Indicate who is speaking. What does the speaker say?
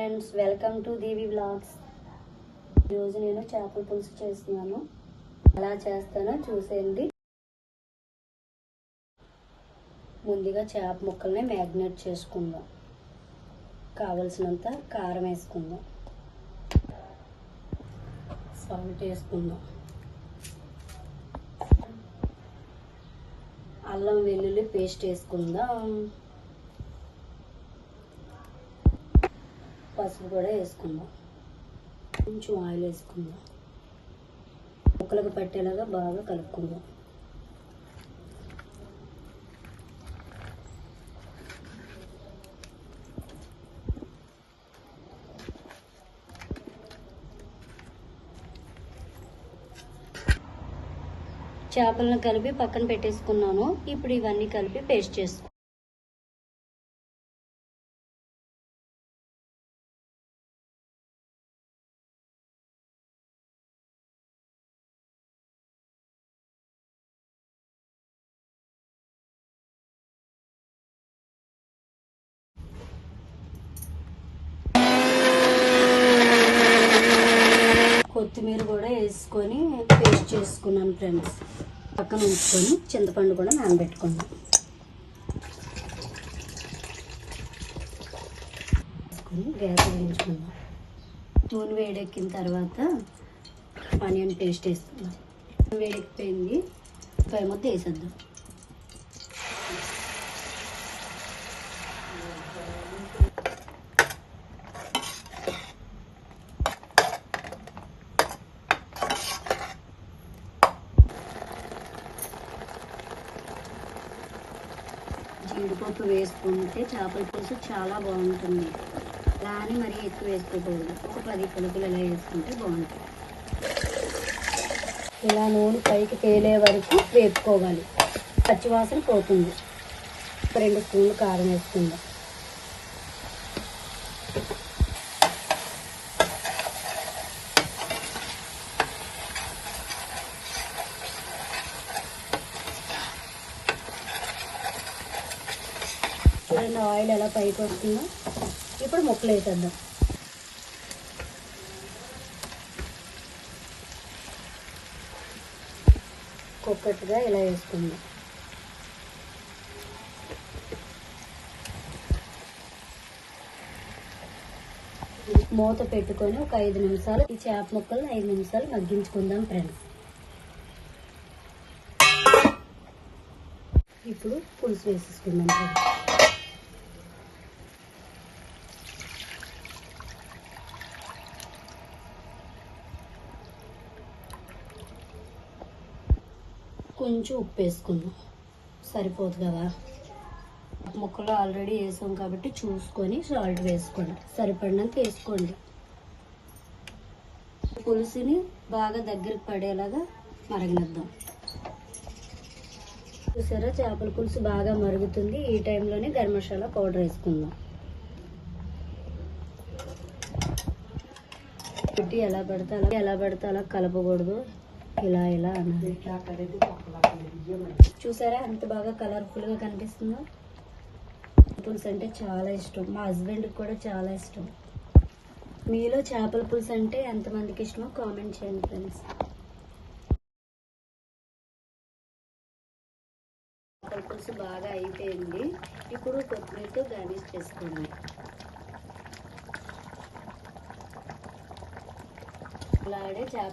Speaker 1: Friends, welcome to Devi vlogs. ఈరోజు నేను చేపల పులుసు చేస్తున్నాను. ఎలా చేస్తానో చూసేయండి. ముందుగా చేప ముక్కల్ని మ్యాగ్నేట్ చేసుకుందాం. కావలసినంత కారం వేసుకుందాం, సాల్ట్ వేసుకుందాం, అల్లం వెల్లుల్లి పేస్ట్ వేసుకుందాం, పసుపు కూడా వేసుకుందాం, కొంచెం ఆయిల్ వేసుకుందాం, ముక్కలకు పట్టేలాగా బాగా కలుపుకుందాం. చేపలను కలిపి పక్కన పెట్టేసుకున్నాను. ఇప్పుడు ఇవన్నీ కలిపి పేస్ట్ చేసుకో. కొత్తిమీర కూడా వేసుకొని పేస్ట్ చేసుకున్నాను ఫ్రెండ్స్. పక్కన ఉంచుకొని చింతపండు కూడా నానబెట్టుకున్నాం. గ్యాస్ వేయించుకుందాం. నూనె వేడెక్కిన తర్వాత ఆనియన్ పేస్ట్ వేసుకుందాం. వేడెక్కిపోయింది, పై ముద్ద వేసేద్దాం. జీడిపప్పు వేసుకుంటే చేపల పులుసు చాలా బాగుంటుంది. అలా అని మరీ ఎక్కువ వేసుకోకూడదు. ఒక 10 పలుకులు ఇలా వేసుకుంటే బాగుంటుంది. ఇలా నూనె పైకి తేలే వరకు వేపుకోవాలి. పచ్చివాసన పోతుంది. 2 స్పూన్లు కారం వేసుకుందాం. చూడండి ఆయిల్ ఎలా పైకి వస్తుందో. ఇప్పుడు ముక్కలు వేసేద్దాం. ఒక్కొక్కటిగా ఇలా వేసుకుందాం. మూత పెట్టుకొని ఒక 5 నిమిషాలు ఈ చేప ముక్కలు 5 నిమిషాలు మగ్గించుకుందాం ఫ్రెండ్స్. ఇప్పుడు పులుసు వేసేసుకుందాం ఫ్రెండ్స్. కొంచెం ఉప్పు వేసుకుందాం, సరిపోదు కదా. ముక్కలు ఆల్రెడీ వేసాం కాబట్టి చూసుకొని సాల్ట్ వేసుకోండి, సరిపడినంత వేసుకోండి. పులుసుని బాగా దగ్గరికి పడేలాగా మరగనిద్దాం. చూసారా, చేపల పులుసు బాగా మరుగుతుంది. ఈ టైంలోనే గరం మసాలా పౌడర్ వేసుకుందాం. పెట్టి ఎలా పడితే అలా కలపకూడదు. ఇలా అన్నది. చూసారా ఎంత బాగా కలర్ఫుల్గా కనిపిస్తుందో. పులుసు అంటే చాలా ఇష్టం. మా హస్బెండ్కి కూడా చాలా ఇష్టం. మీలో చేపల పులుసు అంటే ఎంతమందికి ఇష్టమో కామెంట్ చేయండి ఫ్రెండ్స్. చేపల పులుసు బాగా అయిపోయింది. ఇప్పుడు కొత్తిమీరతో గార్నిష్ చేసుకోండి. అలాగే చేప